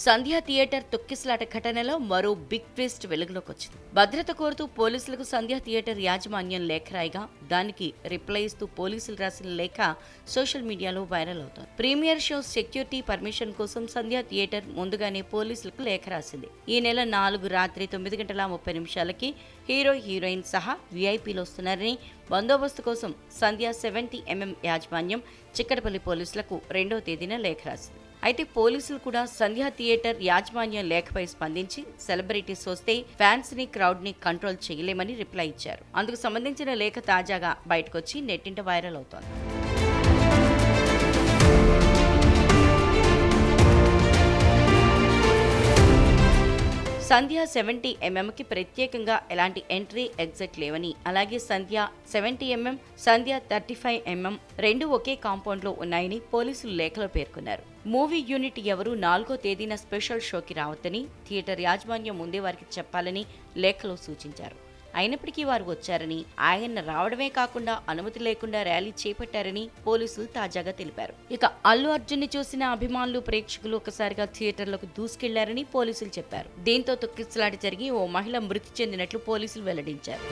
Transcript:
సంధ్య theatre తొక్కిసలాట ఘటనలో మరో బిగ్ ట్విస్ట్ వెలుగులోకి వచ్చింది. భద్రత కోరుతూ పోలీసులకు సంధ్య థియేటర్ యాజమాన్యం లేఖ రాయగా దానికి రిప్లై ఇస్తూ పోలీసులు రాసిన లేఖ సోషల్ మీడియాలో వైరల్ అవుతోంది. ప్రీమియర్ షో సెక్యూరిటీ పర్మిషన్ కోసం సంధ్య థియేటర్ ముందుగానే పోలీసులకు లేఖ రాసింది. ఈ నెల 4 రాత్రి 9:30 హీరో హీరోయిన్ సహా వీఐపీలు వస్తున్నారని, బందోబస్తు కోసం సంధ్య 70mm యాజమాన్యం చిక్కడపల్లి పోలీసులకు 2వ తేదీన లేఖ రాసింది. అయితే పోలీసులు కూడా సంధ్య థియేటర్ యాజమాన్యం లేఖపై స్పందించి సెలబ్రిటీస్ వస్తే ఫ్యాన్స్ ని క్రౌడ్ ని కంట్రోల్ చేయలేమని రిప్లై ఇచ్చారు. అందుకు సంబంధించిన లేఖ తాజాగా బయటకొచ్చి నెట్టింట వైరల్ అవుతోంది. సంధ్య 70mmకి ప్రత్యేకంగా ఎలాంటి ఎంట్రీ ఎగ్జిట్ లేవని, అలాగే సంధ్య 70mm, సంధ్య 35mm రెండు ఒకే కాంపౌండ్ లో ఉన్నాయని పోలీసులు లేఖలో పేర్కొన్నారు. మూవీ యూనిట్ ఎవరూ 4వ తేదీన స్పెషల్ షోకి రావద్దని థియేటర్ యాజమాన్యం ముందే వారికి చెప్పాలని లేఖలో సూచించారు. అయినప్పటికీ వారు వచ్చారని, ఆయన రావడమే కాకుండా అనుమతి లేకుండా ర్యాలీ చేపట్టారని పోలీసులు తాజాగా తెలిపారు. ఇక అల్లు అర్జున్ ని చూసిన అభిమానులు, ప్రేక్షకులు ఒకసారిగా థియేటర్లకు దూసుకెళ్లారని పోలీసులు చెప్పారు. దీంతో తొక్కిసలాట జరిగి ఓ మహిళ మృతి చెందినట్లు పోలీసులు వెల్లడించారు.